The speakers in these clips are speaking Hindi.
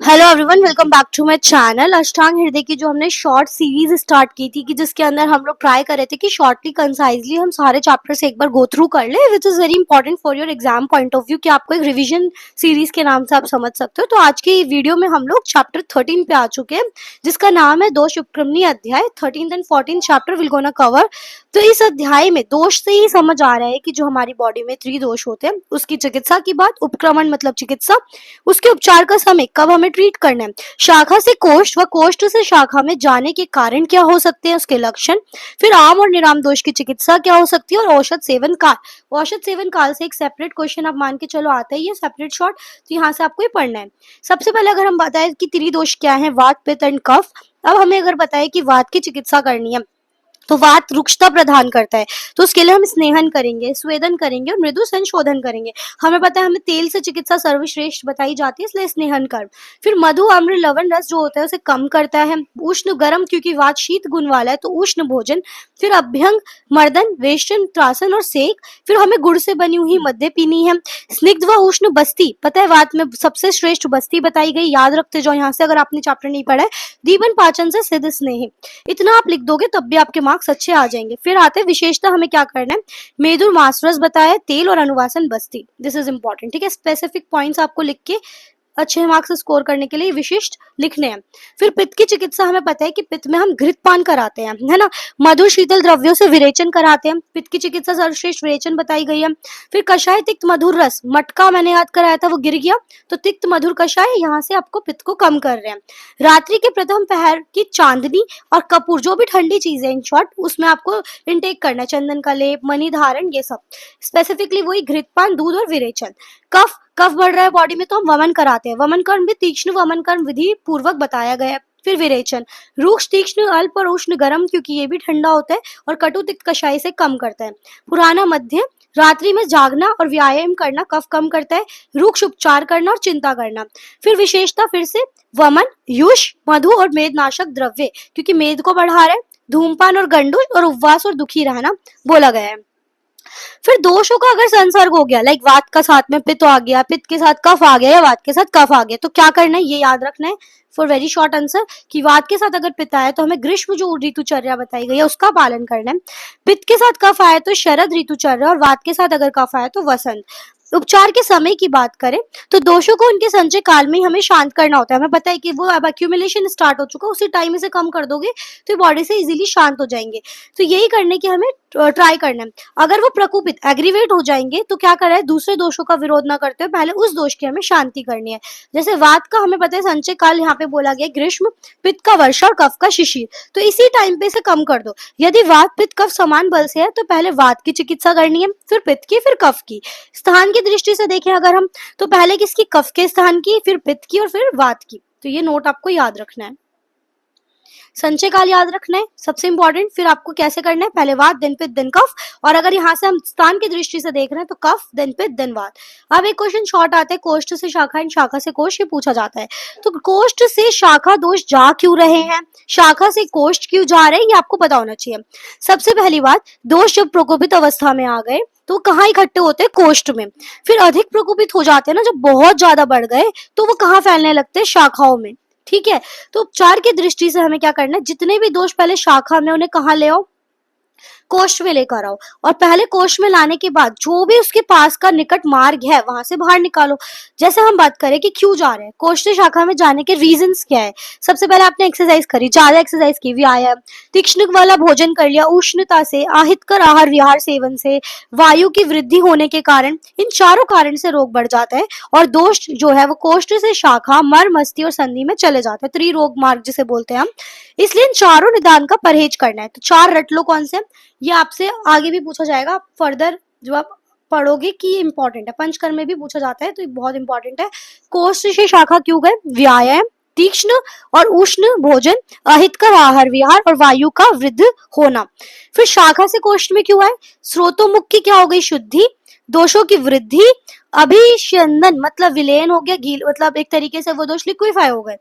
Hello everyone, welcome back to my channel. Ashtanga Hridaya की जो हमने शॉर्ट सीरीज स्टार्ट की थी कि जिसके अंदर हम लोग ट्राई कर रहे थे कि शॉर्टली कंसाइजली हम सारे चैप्टर्स एक बार गो थ्रू कर ले, which is very important for your exam point of view कि आपको एक रिवीजन सीरीज के नाम से आप समझ सकते हो। तो आज की वीडियो में हम लोग चैप्टर 13 पे आ चुके हैं, जिसका नाम है दोष उपक्रमणीय अध्याय। 13th and 14th chapter will gonna cover. तो इस अध्याय में दोष से ही समझ आ रहा है कि जो हमारी बॉडी में त्रिदोष होते हैं उसकी चिकित्सा की बात, उपक्रमण मतलब चिकित्सा, उसके उपचार का समय, कब हमें ट्रीट करना है, शाखा से कोष्ठ व कोष्ठ से शाखा में जाने के कारण क्या हो सकते हैं, उसके लक्षण, फिर आम और निराम दोष की चिकित्सा क्या हो सकती है, और औषध सेवन काल। औषध सेवन काल से एक सेपरेट क्वेश्चन आप मान के चलो आता ही है, सेपरेट शॉर्ट, तो यहाँ से आपको ही पढ़ना है। सबसे पहले अगर हम बताएं कि त्रिदोष क्या है, वात पित्त एंड कफ। अब हमें अगर बताए कि वात की चिकित्सा करनी है तो वात रुक्षता प्रदान करता है, तो उसके लिए हम स्नेहन करेंगे, स्वेदन करेंगे और मृदु संशोधन करेंगे। हमें पता है हमें तेल से चिकित्सा सर्वश्रेष्ठ बताई जाती है, इसलिए स्नेहन कर। फिर मधु आम्र लवण रस जो होता है उसे कम करता है। उष्ण गर्म, क्योंकि वात शीत गुण वाला है तो उष्ण भोजन। फिर अभ्यंग, मर्दन, वेष्टन, त्रासन और सेक। फिर हमें गुड़ से बनी हुई मद्य पीनी है। स्निग्ध व उष्ण बस्ती, पता है वात में सबसे श्रेष्ठ बस्ती बताई गई, याद रखते जाओ यहाँ से अगर आपने चैप्टर नहीं पढ़ा है। दीपन पाचन से सिद्ध स्नेह, इतना आप लिख दोगे तब भी आपके मार्क्स अच्छे आ जाएंगे। फिर आते हैं विशेषता, हमें क्या करना है, मेदुर मासरस बताया, तेल और अनुवासन बस्ती, दिस इज इंपॉर्टेंट। ठीक है, स्पेसिफिक पॉइंट्स आपको लिख के अच्छे मार्क्स स्कोर करने के लिए विशिष्ट लिखने हैं। फिर पित्त की चिकित्सा, हमें पता है कि पित्त में हम घृत पान कराते हैं, है ना, मधुर शीतल द्रव्यों से विरेचन कराते हैं। पित्त की चिकित्सा सर्वश्रेष्ठ विरेचन बताई गई है। फिर कषाय तिक्त मधुर रस, मटका मैंने याद कराया था वो गिर गया, तो तिक्त मधुर कषाय यहाँ से आपको पित्त को कम कर रहे हैं। रात्रि के प्रथम पहर की चांदनी और कपूर, जो भी ठंडी चीजें इन शॉर्ट उसमें आपको इनटेक करना है, चंदन का लेप, मणि धारण, ये सब स्पेसिफिकली वही घृतपान, दूध और विरेचन। कफ, कफ बढ़ रहा है बॉडी में तो हम वमन कराते हैं, वमन कर्म भी तीक्ष्ण वमन कर्म विधि पूर्वक बताया गया है। फिर विरेचन, रूक्ष तीक्ष्ण अल्प और उष्ण गर्म, क्योंकि ये भी ठंडा होता है और कटु तिक्त कषाय से कम करता है। पुराना मध्य, रात्रि में जागना और व्यायाम करना कफ कम करता है। रूक्ष उपचार करना और चिंता करना। फिर विशेषता फिर से वमन, युष, मधु और मेदनाशक द्रव्य, क्योंकि मेद को बढ़ा रहा है। धूमपान और गंडूस और उपवास और दुखी रहना बोला गया है। फिर दोषों का अगर संसर्ग हो गया, लाइक वात का साथ में पित्त आ गया, पित्त के साथ कफ आ गया या वात के साथ कफ आ गया, तो क्या करना है, ये याद रखना है फॉर वेरी शॉर्ट आंसर कि वात के साथ अगर पित्त आया तो हमें ग्रीष्म जो ऋतुचर्या बताई गई है उसका पालन करना है। पित्त के साथ कफ आया तो शरद ऋतुचर्या, और वात के साथ अगर कफ आया तो वसंत। उपचार के समय की बात करें तो दोषों को उनके संचय काल में ही हमें शांत करना होता है। हमें पता है कि वो अब एक्यूमुलेशन स्टार्ट हो चुका है, उसी टाइम इसे कम कर दोगे तो बॉडी से इजीली शांत हो जाएंगे। तो यही करने की हमें ट्राई करना है। अगर वो प्रकोपित एग्रीवेट हो जाएंगे तो क्या करना है, दूसरे दोषों का विरोध ना करते हुए पहले उस दोष की हमें शांति करनी है। जैसे वात का हमें पता है संचय काल यहाँ पे बोला गया ग्रीष्म, पित्त का वर्षा और कफ का शिशिर, तो इसी टाइम पे इसे कम कर दो। यदि वात पित्त कफ समान बल से है तो पहले वात की चिकित्सा करनी है, फिर पित्त की, फिर कफ की। स्थान की दृष्टि से देखें अगर हम, तो पहले किसकी, कफ के स्थान की, फिर पित्त की और फिर वात की। तो ये नोट आपको याद रखना है, संचय काल याद रखना है सबसे इंपॉर्टेंट। फिर आपको कैसे करना है, पहले वात देन पित्त देन कफ, और अगर यहाँ से हम स्थान की दृष्टि से देख रहे हैं तो कफ देन पित्त देन वात। अब एक क्वेश्चन शॉर्ट आता है, कोष्ठ से शाखा एंड शाखा से कोष्ठ, ये पूछा जाता है। तो कोष्ठ से शाखा दोष जा क्यों रहे हैं, शाखा से कोष्ठ क्यों जा रहे हैं, ये आपको पता होना चाहिए। सबसे पहली बात, दोष जब प्रकोपित अवस्था में आ गए तो कहाँ इकट्ठे होते हैं, कोष्ठ में। फिर अधिक प्रकोपित हो जाते हैं ना, जब बहुत ज्यादा बढ़ गए तो वो कहाँ फैलने लगते हैं, शाखाओं में। ठीक है, तो उपचार की दृष्टि से हमें क्या करना है, जितने भी दोष पहले शाखा में उन्हें कहाँ ले आओ, कोष्ठ में लेकर आओ, और पहले कोष्ठ में लाने के बाद जो भी उसके पास का निकट मार्ग है वहां से बाहर निकालो। जैसे हम बात करें कि क्यों जा रहे हैं कोष्ठ शाखा में जाने के रीजंस क्या है। सबसे पहले आपने एक्सरसाइज करी, ज्यादा एक्सरसाइज की, व्यायाम, तीक्ष्ण वाला भोजन कर लिया, उष्णता से, अहितकर आहार विहार सेवन से, वायु की वृद्धि होने के कारण, इन चारों कारण से रोग बढ़ जाता है और दोष जो है वो कोष्ठ से शाखा, मर्म, अस्थि और संधि में चले जाते हैं, त्रिरोग मार्ग जिसे बोलते हैं हम। इसलिए इन चारों निदान का परहेज करना है। तो चार रट लो कौन से, ये आपसे आगे भी पूछा जाएगा फर्दर, जो आप पढ़ोगे कि ये इंपॉर्टेंट है, पंचकर्म में भी पूछा जाता है तो ये बहुत इंपॉर्टेंट है। कोष्ठ से शाखा क्यों गए, व्यायाम, तीक्ष्ण और उष्ण भोजन, अहितकर आहार विहार और वायु का वृद्ध होना। फिर शाखा से कोष्ठ में क्यों आए, स्रोतोमुख की क्या हो गई, शुद्धि, दोषों की वृद्धि, अभिष्यंदन मतलब विलयन हो गया, गील मतलब एक तरीके से वो दोष लिक्विफाई हो गए।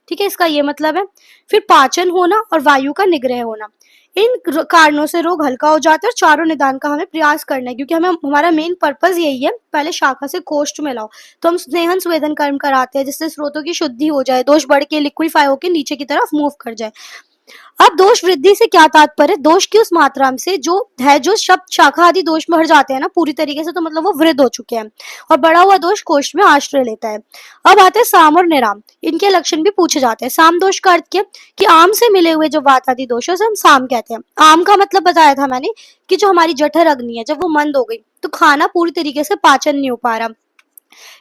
ठीक है, इसका ये मतलब है। फिर पाचन होना और वायु का निग्रह होना। इन कारणों से रोग हल्का हो जाता है और चारों निदान का हमें प्रयास करना है, क्योंकि हमें हमारा मेन पर्पस यही है, पहले शाखा से कोष्ठ में लाओ। तो हम स्नेहन स्वेदन कर्म कराते हैं जिससे स्रोतों की शुद्धि हो जाए, दोष बढ़ के लिक्विफाई होकर नीचे की तरफ मूव कर जाए। अब दोष वृद्धि से क्या तात्पर्य? दोष की उस मात्रा से जो है, जो शब्द शाखा आदि दोष में हट जाते हैं ना पूरी तरीके से, तो मतलब वो वृद्ध हो चुके हैं और बढ़ा हुआ दोष कोष्ठ में आश्रय लेता है। अब आते हैं साम और निराम, इनके लक्षण भी पूछे जाते हैं। साम दोष का अर्थ क्या? कि आम से मिले हुए जो वात आदि दोषों से हम साम कहते हैं। आम का मतलब बताया था मैंने कि जो हमारी जठर अग्नि है जब वो मंद हो गई तो खाना पूरी तरीके से पाचन नहीं हो पा रहा,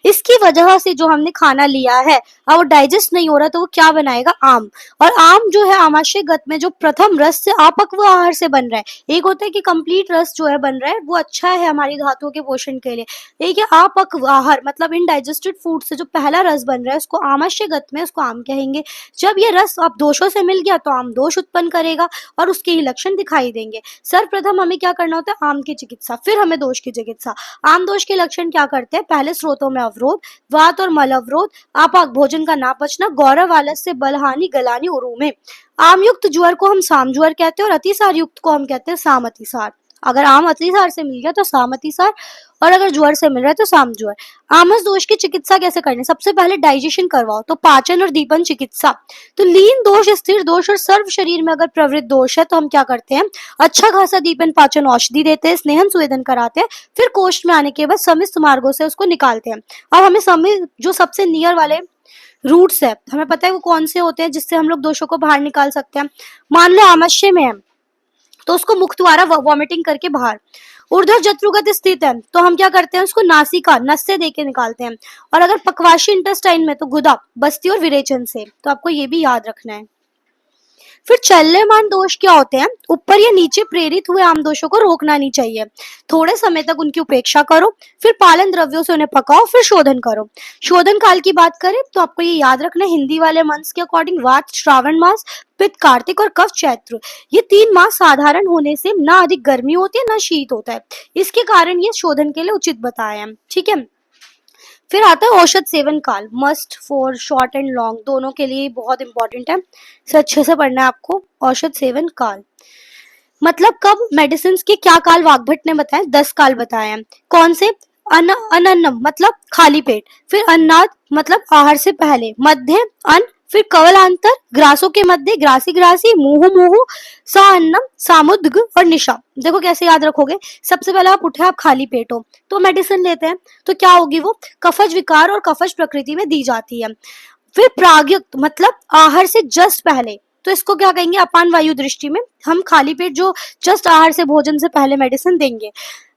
इसकी वजह से जो हमने खाना लिया है अब वो डाइजेस्ट नहीं हो रहा, तो वो क्या बनाएगा? आम। और आम जो है आमाशय गत में जो प्रथम रस से अपक्व आहार से बन रहा है। एक होता है कि कंप्लीट रस जो है बन रहा है वो अच्छा है हमारी धातुओं के पोषण के लिए, एक है अपक्व आहार मतलब इनडाइजेस्टेड फूड से जो पहला रस बन रहा है उसको आमाशय गत में उसको आम कहेंगे। जब ये रस अब दोषों से मिल गया तो आम दोष उत्पन्न करेगा और उसके ही लक्षण दिखाई देंगे। सर्वप्रथम हमें क्या करना होता है? आम की चिकित्सा, फिर हमें दोष की चिकित्सा। आम दोष के लक्षण क्या करते हैं? पहले स्रोतों में अवरोध, वात और मल अवरोध, आपाक भोजन का ना पचना, गौरव आलस्य, बलहानि, गलानी, उरुमे। आम युक्त ज्वर को हम साम ज्वर कहते हैं और अतिसार युक्त को हम कहते हैं साम अतिसार। अगर आम अतिसार से मिल गया तो साम अतिसार, और अगर ज्वर से मिल रहा है तो साम ज्वर। आमस दोष की चिकित्सा कैसे करनी? सबसे पहले डाइजेशन करवाओ, तो पाचन और दीपन चिकित्सा। तो लीन दोष, स्थिर दोष और सर्व शरीर में अगर प्रवृत्त दोष है तो हम क्या करते हैं? अच्छा खासा दीपन पाचन औषधि देते हैं, स्नेहन स्वेदन कराते हैं, फिर कोष्ठ में आने के बाद समिस्त मार्गों से उसको निकालते हैं। अब हमें समित जो सबसे नियर वाले रूट्स है हमें पता है वो कौन से होते हैं जिससे हम लोग दोषों को बाहर निकाल सकते हैं। मान लो आमाशय में है तो उसको मुख द्वारा वॉमिटिंग करके बाहर। ऊर्ध्व जत्रुगत स्थित है तो हम क्या करते हैं? उसको नासिका नस से देके निकालते हैं। और अगर पक्वाशी इंटेस्टाइन में तो गुदा, बस्ती और विरेचन से। तो आपको ये भी याद रखना है। फिर चल्यमान दोष क्या होते हैं? ऊपर या नीचे प्रेरित हुए आम दोषों को रोकना नहीं चाहिए, थोड़े समय तक उनकी उपेक्षा करो, फिर पालन द्रव्यों से उन्हें पकाओ, फिर शोधन करो। शोधन काल की बात करें तो आपको ये याद रखना है, हिंदी वाले मंथ्स के अकॉर्डिंग वात श्रावण मास, पित्त कार्तिक और कफ चैत्र, ये 3 मास साधारण होने से ना अधिक गर्मी होती है ना शीत होता है, इसके कारण ये शोधन के लिए उचित बताया है। ठीक है। फिर आता है औषध सेवन काल, must for short and long दोनों के लिए बहुत इंपॉर्टेंट है, इसे अच्छे से पढ़ना है आपको। औषध सेवन काल मतलब कब? मेडिसिन के क्या काल वाग्भट ने बताया? 10 काल बताए हैं। कौन से? अनन्नम मतलब खाली पेट, फिर अन्नाद मतलब आहार से पहले, मध्य अन्न, फिर कवलांतर ग्रासों के मध्य, ग्रासी ग्रासी, मुहु मुहु, सा अन्नम, सामुद्ग और निशा। देखो कैसे याद रखोगे? सबसे पहले आप उठे, आप खाली पेट हो तो मेडिसिन लेते हैं, तो क्या होगी? वो कफज विकार और कफज प्रकृति में दी जाती है। फिर प्रागयुक्त मतलब आहार से जस्ट पहले, तो इसको क्या कहेंगे? अपान वायु दृष्टि में हम खाली पेट जो जस्ट आहार से भोजन से पहले मेडिसिन देंगे।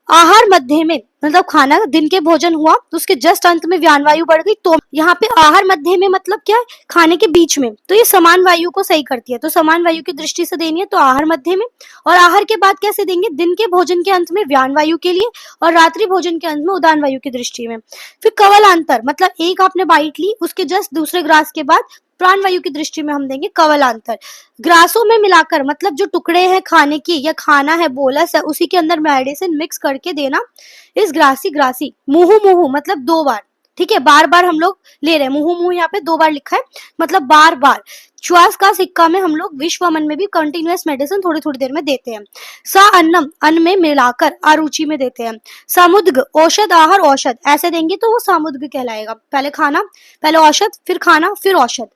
आहार मध्य में मतलब खाना दिन के भोजन हुआ तो उसके जस्ट अंत में व्यान वायु बढ़ गई, तो यहाँ पे आहार मध्य में मतलब क्या है? खाने के बीच में, तो ये समान वायु को सही करती है, तो समान वायु की दृष्टि से देनी है तो आहार मध्य में। और आहार के बाद कैसे देंगे? दिन के भोजन के अंत में व्यान वायु के लिए और रात्रि भोजन के अंत में उदान वायु की दृष्टि में। फिर कवलांतर मतलब एक आपने बाइट ली उसके जस्ट दूसरे ग्रास के बाद प्राण वायु की दृष्टि में हम देंगे कवलांतर। ग्रासों में मिलाकर मतलब जो टुकड़े हैं खाने की या खाना है बोलस है उसी के अंदर मेडिसिन मिक्स करके देना, इस ग्रासी ग्रासी। मुहु मुहु मतलब 2 बार, ठीक है, बार बार हम लोग ले रहे हैं। मुहु मुहु यहाँ पे 2 बार लिखा है मतलब बार बार। श्वास का सिक्का में हम लोग विश्वमन में भी कंटिन्यूअस मेडिसिन थोड़ी थोड़ी देर में देते हैं। सा अन्नम अन्न में मिलाकर आरुचि में देते हैं। सामुद्ग औषध आहार औषध ऐसे देंगे तो वो सामुद्ग कहलाएगा, पहले खाना, पहले औषध, फिर खाना, फिर औषध।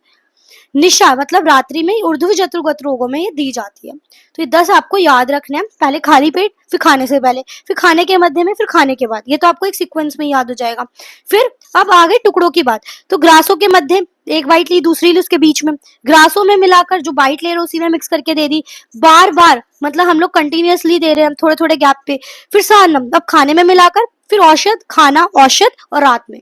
निशा मतलब रात्रि में ऊर्ध्व जत्रुगत रोगों में ये दी जाती है। तो ये 10 आपको याद रखने हैं, पहले खाली पेट, फिर खाने से पहले, फिर खाने के मध्य में, फिर खाने के बाद, ये तो आपको एक सीक्वेंस में याद हो जाएगा। फिर अब आगे टुकड़ों की बात, तो ग्रासों के मध्य एक बाइट ली, दूसरी ली उसके बीच में, ग्रासों में मिलाकर जो बाइट ले रहे हो उसी में मिक्स करके दे दी। बार बार मतलब हम लोग कंटिन्यूअसली दे रहे हैं थोड़े थोड़े गैप पे। फिर सान्नम अब खाने में मिलाकर, फिर औषध, खाना, औषध और रात में।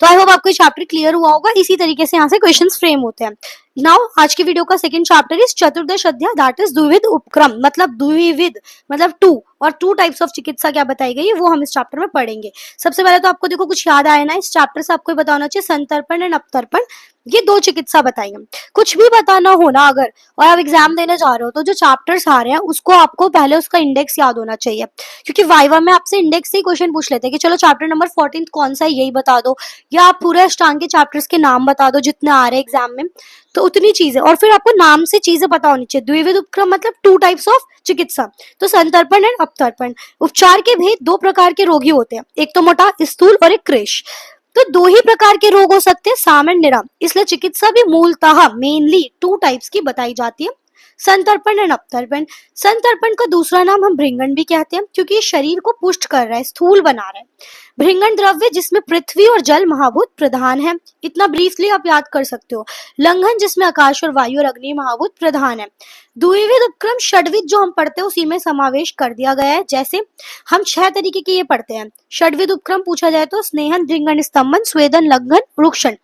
तो आई होप आपको ये चैप्टर क्लियर हुआ होगा। इसी तरीके से यहाँ से क्वेश्चंस फ्रेम होते हैं। नाउ आज की वीडियो का सेकंड चैप्टर इज चतुर्दश अध्याय, दैट इज द्विविध उपक्रम मतलब द्विविध मतलब 2, और 2 टाइप्स ऑफ चिकित्सा क्या बताई गई है वो हम इस चैप्टर में पढ़ेंगे। सबसे पहले तो आपको देखो कुछ याद आया ना, इस चैप्टर से आपको बताना चाहिए संतर्पण एंड अपतर्पण, ये 2 चिकित्सा बताएंगे। कुछ भी बताना हो ना अगर और आप एग्जाम देने जा रहे हो तो जो चैप्टर्स आ रहे हैं उसको आपको पहले उसका इंडेक्स याद होना चाहिए, क्योंकि वाइवा में आपसे इंडेक्स से ही क्वेश्चन पूछ लेते हैं कि चलो चैप्टर नंबर 14 कौन सा है यही बता दो, या आप पूरे अष्टांग के चैप्टर्स के नाम बता दो जितने आ रहे हैं एग्जाम में, तो उतनी चीजें, और फिर आपको नाम से चीजें पता होनी चाहिए। द्विविध उपक्रम मतलब 2 टाइप्स ऑफ चिकित्सा, तो संतर्पण एंड अपतर्पण। उपचार के भेद, 2 प्रकार के रोगी होते हैं, एक तो मोटा, स्थूल, और एक कृश। तो 2 ही प्रकार के रोग हो सकते हैं, साम एंड निराम। इसलिए चिकित्सा भी मूलतः मेनली 2 टाइप्स की बताई जाती है, संतर्पण एंड अपतर्पण। संतर्पण का दूसरा नाम हम भृंगण भी कहते हैं, क्योंकि ये शरीर को पुष्ट कर रहा है, स्थूल बना रहा है। भृंगण द्रव्य जिसमें पृथ्वी और जल महाभूत प्रधान है, इतना ब्रीफली आप याद कर सकते हो। लंघन जिसमें आकाश और वायु और अग्नि महाभूत प्रधान है। द्विविध उपक्रम षड्विध जो हम पढ़ते हैं उसी में समावेश कर दिया गया है। जैसे हम 6 तरीके के ये पढ़ते हैं। षड्विध उपक्रम पूछा जाए तो स्नेहन, भृंगण, स्तंभन, स्वेदन, लंघन, रुक्षण।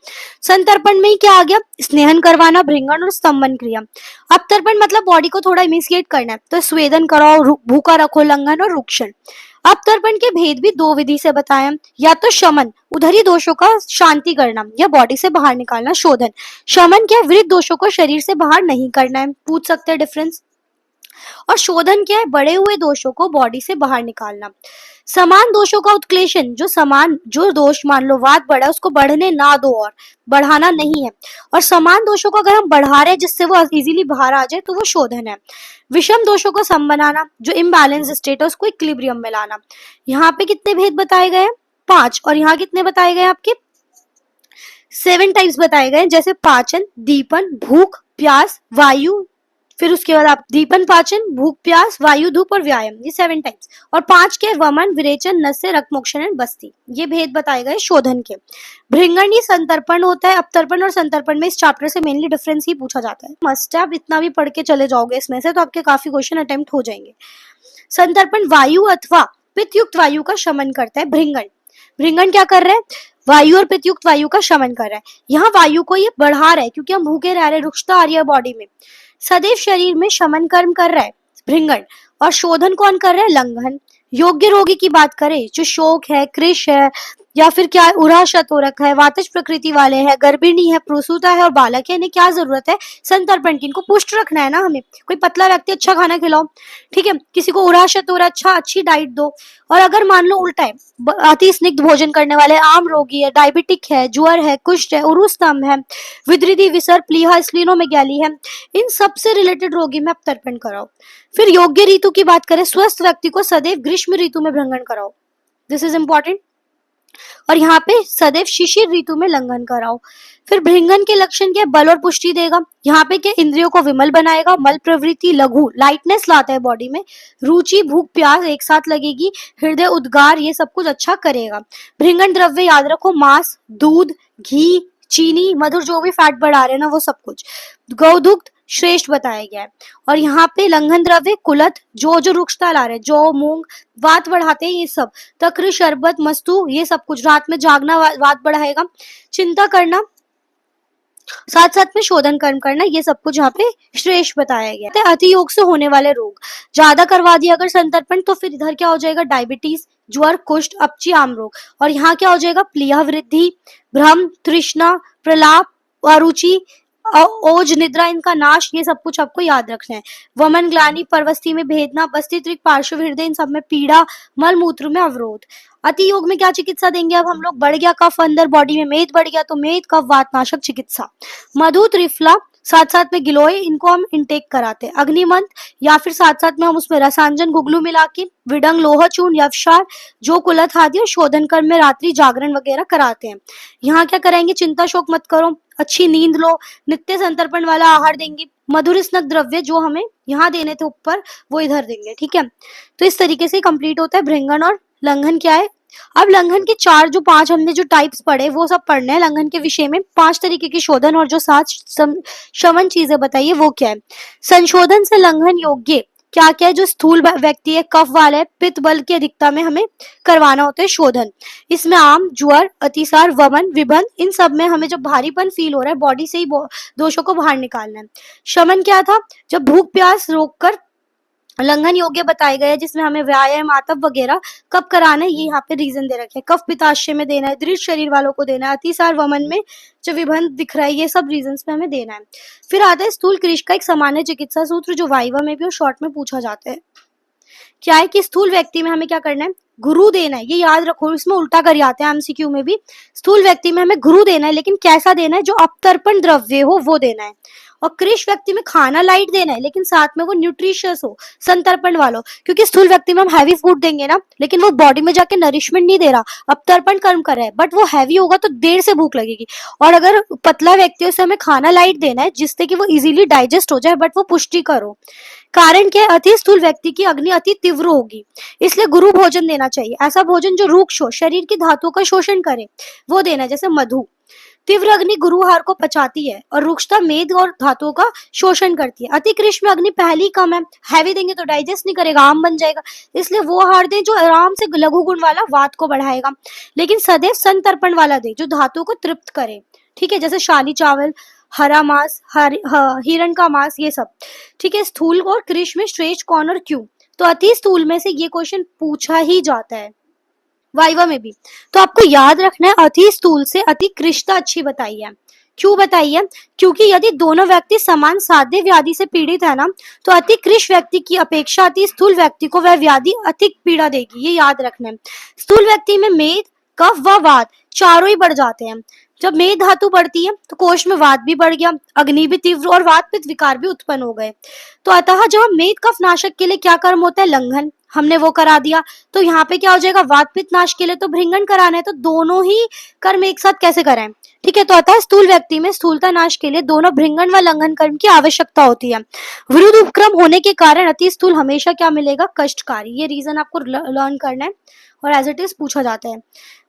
संतर्पण में ही क्या आ गया? स्नेहन करवाना, भृंगण और स्तंभन क्रिया। अपतर्पण मतलब बॉडी को थोड़ा इमिसिएट करना है, तो स्वेदन कराओ, भूखा रखो, लंघन और रुक्षण। अपतर्पण के भेद भी 2 विधि से बताए, या तो शमन, उधरी दोषों का शांति करना, या बॉडी से बाहर निकालना, शोधन। शमन क्या है? विरुद्ध दोषों को शरीर से बाहर नहीं करना है, पूछ सकते हैं डिफरेंस। और शोधन क्या है? बढ़े हुए दोषों को बॉडी से बाहर निकालना। समान दोषों का उत्क्लेशन, जो दोष मान लो वात बढ़ा उसको बढ़ने ना दो, और बढ़ाना नहीं है। और समान दोषों को अगर हम बढ़ा रहे हैं जिससे वो इजीली बाहर आ जाए तो वो शोधन है। विषम दोषों को सम बनाना, जो इम्बैलेंस स्टेट है उसको इक्विलिब्रियम में लाना। यहाँ पे कितने भेद बताए गए हैं? 5। और यहाँ कितने बताए गए आपके? 7 टाइप्स बताए गए, जैसे पाचन, दीपन, भूख, प्यास, वायु, फिर उसके बाद आप दीपन, पाचन, भूख, प्यास, वायु, धूप और व्यायाम, ये 7 टाइप्स। और 5 के वमन, विरेचन, नस्य, रक्त मोक्षण एंड बस्ती, ये भेद बताए गए शोधन के। भृंगण ही संतर्पण होता है। अपतर्पण और संतर्पण में इस चैप्टर से मेनली डिफरेंस ही पूछा जाता है। मस्ट आप इतना भी पढ़ के चले जाओगे इसमें से तो आपके काफी क्वेश्चन अटेम्प्ट हो जाएंगे। संतर्पण वायु अथवा पित्तयुक्त वायु का शमन करता है। भृंगण क्या कर रहा है? वायु और पित्तयुक्त वायु का शमन कर रहा है। यहाँ वायु को ये बढ़ा रहा है क्योंकि हम भूखे रह रहे हैं, रुक्षता आ रही है बॉडी में। सदैव शरीर में शमन कर्म कर रहा है भृंगण, और शोधन कौन कर रहा है? लंघन। योग्य रोगी की बात करें, जो शोक है, कृश है, या फिर क्या उरा शतोरक है, वातज प्रकृति वाले हैं, गर्भिणी है, प्रसूता है और बालक है, इन्हें क्या जरूरत है? संतर्पण की। इनको पुष्ट रखना है ना हमें। कोई पतला व्यक्ति अच्छा खाना खिलाओ, ठीक है। किसी को उरा शतोरा अच्छी डाइट दो। और अगर मान लो उल्टा है, अति स्निग्ध भोजन करने वाले, आम रोगी है, डायबिटिक है, ज्वर है, कुष्ठ है, उरुस्तंभ है, विद्रिधि, विसर, प्लीहा, स्प्लीनोमेगैली है, इन सब से रिलेटेड रोगी में अपतर्पण कराओ। फिर योग्य ऋतु की बात करें, स्वस्थ व्यक्ति को सदैव ग्रीष्म ऋतु में भृंगण कराओ, दिस इज इंपॉर्टेंट। और यहाँ पे सदैव शिशिर ऋतु में लंघन कराओ। फिर भृंगण के लक्षण क्या? बल और पुष्टि देगा। यहाँ पे क्या? इंद्रियों को विमल बनाएगा। मल प्रवृत्ति, लघु, लाइटनेस लाता है बॉडी में। रुचि, भूख, प्यास एक साथ लगेगी। हृदय उद्गार, ये सब कुछ अच्छा करेगा। भृंगण द्रव्य याद रखो, मांस, दूध, घी, चीनी, मधुर, जो भी फैट बढ़ा रहे हैं ना वो सब कुछ। गौदुग्ध श्रेष्ठ बताया गया है। और यहाँ पे लंघन द्रव्य कुलथ, जो रुक्षता ला रहे, जो मूंग, वात बढ़ाते हैं ये सब। तक्र, शरबत, मस्तु, ये सब कुछ। रात में जागना वात बढ़ाएगा। चिंता करना, साथ साथ में शोधन कर्म करना, ये सब कुछ यहाँ पे श्रेष्ठ बताया गया है। अति योग से होने वाले रोग, ज्यादा करवा दिया अगर संतर्पण तो फिर इधर क्या हो जाएगा? डायबिटीज, ज्वर, कुष्ठ, अपची, आम रोग। और यहाँ क्या हो जाएगा? प्लीहा वृद्धि, भ्रम, तृष्णा, प्रलाप, अरुचि, ओज, निद्रा, इनका नाश, ये सब कुछ आपको याद रखना है। वमन, ग्लानि, परवस्थी में भेदना, बस्तित्रिक, पार्श्व हृदय, इन सब में पीड़ा, मल मूत्र में अवरोध। अति योग में क्या चिकित्सा देंगे अब हम लोग? बढ़ गया कफ अंदर बॉडी में, मेद बढ़ गया तो मेद, कफ, वातनाशक चिकित्सा। मधु, त्रिफला, साथ साथ में गिलोय, इनको हम इनटेक कराते हैं। अग्निमंत, या फिर साथ साथ में हम उसमें रसांजन, गुगलू मिला के, विडंग, लोह चूर्ण, यवक्षार, जो कुलथ आदि, और शोधन कर्म में रात्रि जागरण वगैरह कराते हैं। यहाँ क्या कराएंगे? चिंता शोक मत करो, अच्छी नींद लो, नित्य संतर्पण वाला आहार देंगे। मधुर स्नग्ध द्रव्य जो हमें यहाँ देने थे ऊपर वो इधर देंगे, ठीक है। तो इस तरीके से कंप्लीट होता है भृंगण। और लंघन क्या है? अब लंघन के 5 हमने जो टाइप्स पढ़े वो सब पढ़ने हैं लंघन के विषय में। 5 तरीके की शोधन और जो 7 शमन चीजें बताइए वो क्या है? संशोधन से लंघन योग्य क्या क्या है? जो स्थूल व्यक्ति है, कफ वाला है, पित्त बल की अधिकता में हमें करवाना होता है शोधन। इसमें आम, ज्वर, अतिसार, वमन, विबंध, इन सब में हमें जब भारीपन फील हो रहा है बॉडी से ही दोषों को बाहर निकालना है। शमन क्या था? जब भूख प्यास रोककर लंघन योग्य बताए गए, जिसमें हमें व्यायाम, आतप वगैरह कब कराना है ये यहाँ पे रीजन दे रखे हैं। कफ पित्ताशय में देना है, दृढ़ शरीर वालों को देना है, अतिसार वमन में जो विबंध दिख रहा है, ये सब रीजंस में हमें देना है। फिर आता है स्थूल कृश का एक सामान्य चिकित्सा सूत्र जो वाइवा में भी और शॉर्ट में पूछा जाता है। क्या है कि स्थूल व्यक्ति में हमें क्या करना है? गुरु देना है, ये याद रखो, इसमें उल्टा कर आते हैं एमसीक्यू में भी। स्थूल व्यक्ति में हमें गुरु देना है, लेकिन कैसा देना है, जो अपतर्पण द्रव्य हो वो देना है। और कृष व्यक्ति में खाना लाइट देना है, लेकिन साथ में वो न्यूट्रिशियस हो, संतर्पण वालो, क्योंकि स्थूल व्यक्ति में हम हैवी फूड देंगे ना, लेकिन वो बॉडी में जाके नरिशमेंट नहीं दे रहा, अपतर्पण कर्म कर रहा है, बट वो हैवी होगा तो देर से भूख लगेगी। और अगर पतला व्यक्ति है उसे हमें खाना लाइट देना है, जिससे कि वो इजीली डाइजेस्ट हो जाए, बट वो पुष्टि करो। कारण क्या है, अति स्थूल व्यक्ति की अग्नि अति तीव्र होगी, इसलिए गुरु भोजन देना चाहिए। ऐसा भोजन जो रूक्ष हो, शरीर की धातुओं का शोषण करे, वो देना है, जैसे मधु। तीव्र अग्नि गुरुहार को पचाती है और रुक्षता मेद और धातुओं का शोषण करती है। अति कृष में अग्नि पहली कम है, हैवी देंगे तो डाइजेस्ट नहीं करेगा, आम बन जाएगा, इसलिए वो आहार दें जो आराम से लघु गुण वाला वात को बढ़ाएगा। लेकिन सदैव संतर्पण वाला दे जो धातुओं को तृप्त करे, ठीक है, जैसे शाली चावल, हरा मांस, हिरण का मांस, ये सब, ठीक है। स्थूल और कृष में श्रेष्ठ कौन और क्यों? तो अति स्थूल में से ये क्वेश्चन पूछा ही जाता है वाइवा में भी। तो आपको याद रखना है, अति स्थूल से अति कृष्णता अच्छी बताई है। क्यों बताई है? क्योंकि यदि दोनों व्यक्ति समान साध्य व्याधि से पीड़ित है ना, तो अति कृष व्यक्ति की अपेक्षा अति स्थूल व्यक्ति को वह व्याधि अधिक पीड़ा देगी, ये याद रखना है। स्थूल व्यक्ति में मेद, कफ व वात चारों ही बढ़ जाते हैं। जब मेद धातु बढ़ती है तो कोश में वात भी बढ़ गया, अग्नि भी तीव्र और वात पित्त विकार भी उत्पन्न हो गए। तो अतः जब मेद कफ नाशक के लिए क्या कर्म होता है? लंघन, हमने वो करा दिया। तो यहाँ पे क्या हो जाएगा? वात पित्त नाश के लिए तो भृंगण कराना है, तो दोनों ही कर्म एक साथ कैसे कराएं? ठीक है, तो अतः स्थूल व्यक्ति में स्थूलता नाश के लिए दोनों भृंगण व लंघन कर्म की आवश्यकता होती है। विरुद्ध उपक्रम होने के कारण अति स्थूल हमेशा क्या मिलेगा? कष्टकारी। ये रीजन आपको लर्न करना है और एज इट इज पूछा जाता है।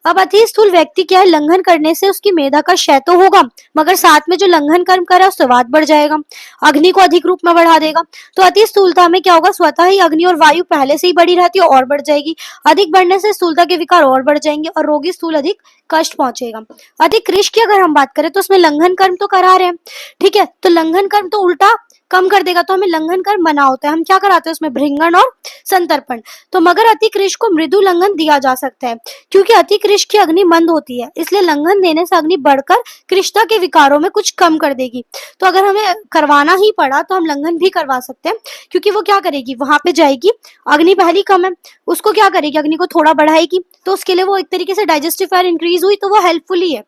अब अति स्थूल व्यक्ति क्या है? लंघन करने से उसकी मेधा का क्षय तो होगा, मगर साथ में जो लंघन कर्म करा उससे वात बढ़ जाएगा, अग्नि को अधिक रूप में बढ़ा देगा। तो अति स्थूलता में क्या होगा? स्वतः ही अग्नि और वायु पहले से ही बढ़ी रहती है और बढ़ जाएगी। अधिक बढ़ने से स्थूलता के विकार और बढ़ जाएंगे और रोगी स्थूल अधिक कष्ट पहुंचेगा। अधिक कृष की अगर हम बात करें तो उसमें लंघन कर्म तो करा रहे हैं, ठीक है, तो लंघन कर्म तो उल्टा कम कर देगा, तो हमें लंघन कर्म मना होता है। हम क्या कराते हैं उसमें? भृंगण और संतर्पण। तो मगर अति कृष को मृदु लंघन दिया जा सकता है, क्योंकि अति कृष की अग्नि मंद होती है, इसलिए लंघन देने से अग्नि बढ़कर कृष्णता के विकारों में कुछ कम कर देगी। तो अगर हमें करवाना ही पड़ा तो हम लंघन भी करवा सकते हैं, क्योंकि वो क्या करेगी? वहां पे जाएगी, अग्नि पहली कम है, उसको क्या करेगी? अग्नि को थोड़ा बढ़ाएगी, तो उसके लिए वो एक तरीके से डाइजेस्टिव फायर इंक्रीज हुई, तो वो हेल्पफुल ही है।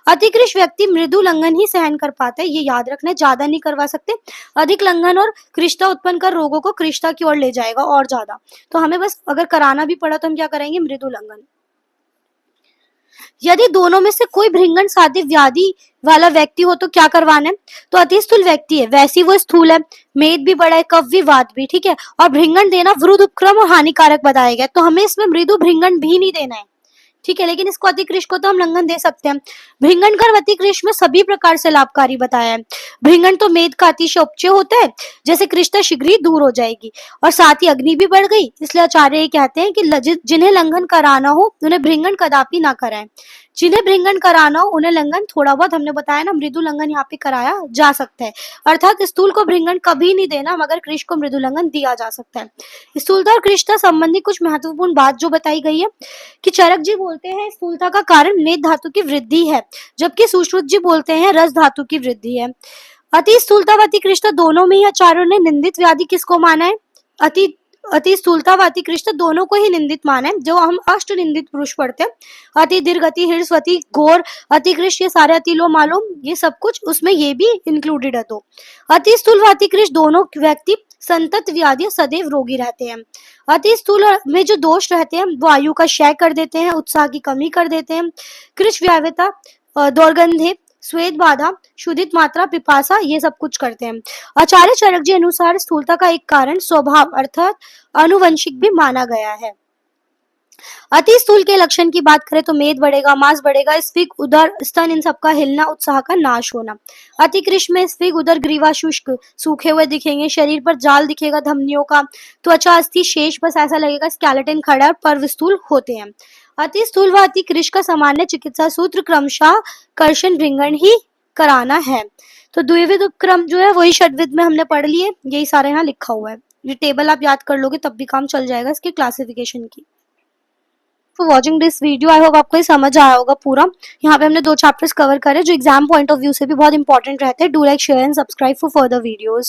अति कृष व्यक्ति मृदु लंघन ही सहन कर पाता है, ये याद रखना है, ज्यादा नहीं करवा सकते। अधिक लंघन और कृष्णता उत्पन्न कर रोगों को कृष्णता की ओर ले जाएगा और ज्यादा। तो हमें बस अगर कराना भी पड़ा तो हम क्या करेंगे? मृदु लंघन। यदि दोनों में से कोई भृंगण साध्य व्याधि वाला व्यक्ति हो तो क्या करवाना है? तो अति स्थूल व्यक्ति है, वैसी वो स्थूल है, मेद भी बड़ा है, कफ भी वात भी, ठीक है, और भृंगण देना विरुद्ध उपक्रम और हानिकारक बताया गया, तो हमें इसमें मृदु भृंगण भी नहीं देना है, ठीक है, लेकिन इसको अतिकृष को तो हम लंघन दे सकते हैं। भृंगण कर्म अतिकृष में सभी प्रकार से लाभकारी बताया है। भृंगण तो मेद का अतिशय उपचय होता है, जैसे कृष्णता शीघ्र ही दूर हो जाएगी, और साथ ही अग्नि भी बढ़ गई, इसलिए आचार्य ये कहते हैं कि जिन्हें लंघन कराना हो उन्हें भृंगण कदापि ना कराएं। जिन्हें भृंगण कराना हो उन्हें लंघन थोड़ा बहुत, हमने बताया ना, मृदु लंघन यहाँ पे कराया जा सकता है। अर्थात स्थूल को भृंगण कभी नहीं देना, मगर कृष को मृदु लंघन दिया जा सकता है। स्थूलता और कृष्णता संबंधी कुछ महत्वपूर्ण बात जो बताई गई है कि चरक जी बोलते हैं स्थूलता का कारण मेद धातु की वृद्धि है, जबकि सुश्रुत जी बोलते हैं रस धातु की वृद्धि है। अति स्थूलता व अति कृष्णता दोनों में ही आचार्यों ने निंदित व्याधि किसको माना है? अति स्थूलता व अति कृष्णता दोनों को ही निंदित माना है, जो हम अष्ट निंदित पुरुष पढ़ते हैं। अति दीर्घ, अति हिर्स, अति घोर, अति कृष्ण, ये सारे अति लो मालूम, ये सब कुछ उसमें ये भी इंक्लूडेड है। तो अति स्थूल व अति कृष्ण दोनों व्यक्ति संतत व्याधि सदैव रोगी रहते हैं। अति स्थूल में जो दोष रहते हैं वो आयु का क्षय कर देते हैं, उत्साह की कमी कर देते हैं, कृष व्यावता, दुर्गंधे, श्वेत बाधा, शुद्धित मात्रा, पिपासा, ये सब कुछ करते हैं। आचार्य चरक जी अनुसार स्थूलता का एक कारण स्वभाव अर्थात अनुवंशिक भी माना गया है। अति स्थूल के लक्षण की बात करें तो मेद बढ़ेगा, मांस बढ़ेगा, स्फीग, उदर, स्तन, इन सबका हिलना, उत्साह का नाश होना। अति कृष्ण में स्फीग, उदर, ग्रीवा शुष्क सूखे हुए दिखेंगे, शरीर पर जाल दिखेगा धमनियों का, त्वचा अस्थि शेष, बस ऐसा लगेगा स्केलेटन खड़ा, पर्व स्थूल होते हैं। अति स्थूल व अति कृष्ण का सामान्य चिकित्सा सूत्र क्रमशः कर्षण भृंगण ही कराना है। तो द्विविध उपक्रम जो है वही षड्विध में हमने पढ़ लिए, यही सारे यहाँ लिखा हुआ है। ये टेबल आप याद कर लोगे तब भी काम चल जाएगा इसके क्लासिफिकेशन की। For watching this video, I hope आपको ये समझ आया होगा पूरा। यहाँ पे हमने 2 चैप्टर्स कवर करे जो एग्जाम पॉइंट ऑफ व्यू से भी बहुत इंपॉर्टेंट रहते हैं। Do like, share and subscribe for further videos.